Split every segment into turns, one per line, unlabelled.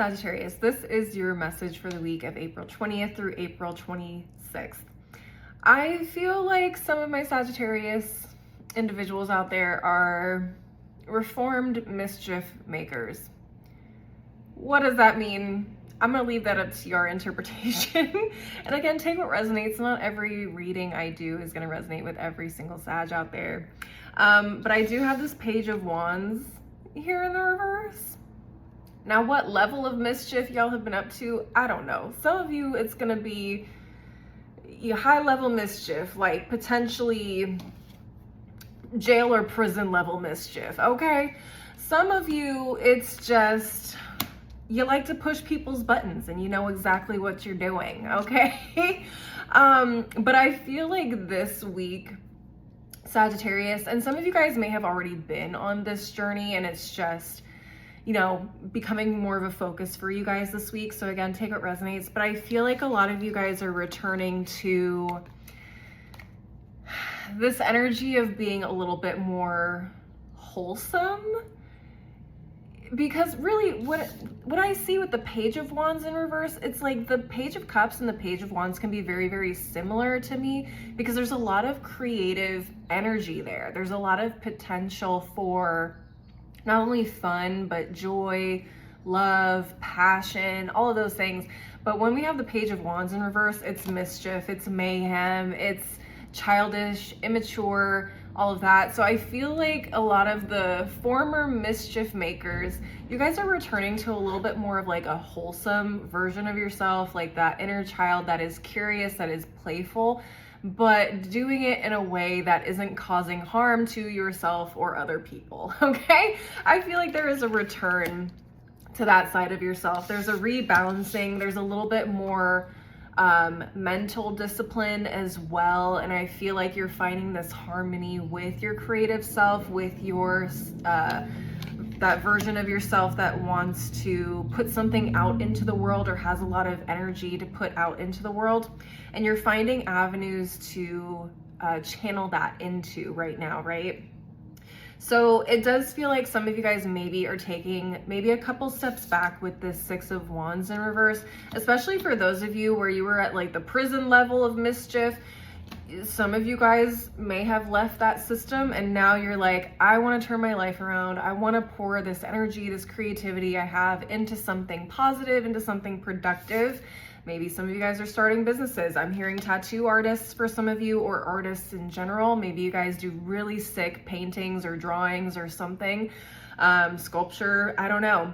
Sagittarius, this is your message for the week of April 20th through April 26th. I feel like some of my Sagittarius individuals out there are reformed mischief makers. What does that mean? I'm going to leave that up to your interpretation. And again, take what resonates. Not every reading I do is going to resonate with every single Sag out there. But I do have this Page of Wands here in the reverse. Now, what level of mischief y'all have been up to, I don't know. Some of you, it's going to be high level mischief, like potentially jail or prison level mischief, okay? Some of you, it's just, you like to push people's buttons and you know exactly what you're doing, okay? But I feel like this week, Sagittarius, and some of you guys may have already been on this journey and it's just, you know, becoming more of a focus for you guys this week. So again, take what resonates. But I feel like a lot of you guys are returning to this energy of being a little bit more wholesome. Because really what I see with the Page of Wands in reverse, it's like the Page of Cups and the Page of Wands can be very, very similar to me because there's a lot of creative energy there. There's a lot of potential for not only fun, but joy, love, passion, all of those things. But when we have the Page of Wands in reverse, it's mischief, it's mayhem, it's childish, immature, all of that. So I feel like a lot of the former mischief makers, you guys are returning to a little bit more of like a wholesome version of yourself, like that inner child that is curious, that is playful, but doing it in a way that isn't causing harm to yourself or other people, okay? I feel like there is a return to that side of yourself. There's a rebalancing, there's a little bit more mental discipline as well, and I feel like you're finding this harmony with your creative self, with your that version of yourself that wants to put something out into the world or has a lot of energy to put out into the world, and you're finding avenues to channel that into right now, right? So it does feel like some of you guys maybe are taking maybe a couple steps back with this Six of Wands in reverse, especially for those of you where you were at like the prison level of mischief. Some of you guys may have left that system and now you're like, I want to turn my life around. I want to pour this energy, this creativity I have into something positive, into something productive. Maybe some of you guys are starting businesses. I'm hearing tattoo artists for some of you, or artists in general. Maybe you guys do really sick paintings or drawings or something, sculpture, I don't know.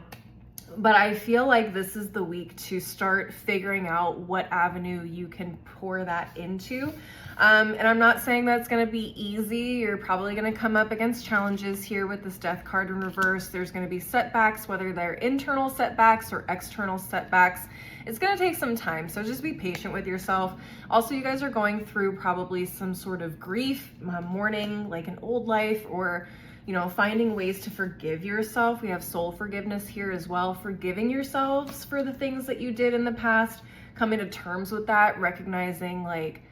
But I feel like this is the week to start figuring out what avenue you can pour that into. And I'm not saying that's going to be easy. You're probably going to come up against challenges here with this Death card in reverse. There's going to be setbacks, whether they're internal setbacks or external setbacks. It's going to take some time, so just be patient with yourself. Also, you guys are going through probably some sort of grief, mourning, like an old life, or you know, finding ways to forgive yourself. We have soul forgiveness here as well, forgiving yourselves for the things that you did in the past, coming to terms with that, recognizing like,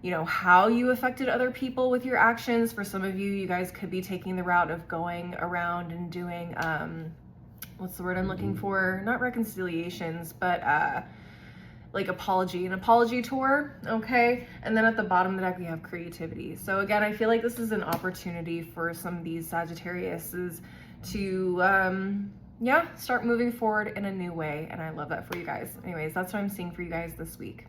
you know, how you affected other people with your actions. For some of you, you guys could be taking the route of going around and doing, what's the word I'm looking for? Not reconciliations, but like an apology tour, okay? And then at the bottom of the deck, we have creativity. So again, I feel like this is an opportunity for some of these Sagittariuses to, yeah, start moving forward in a new way. And I love that for you guys. Anyways, that's what I'm seeing for you guys this week.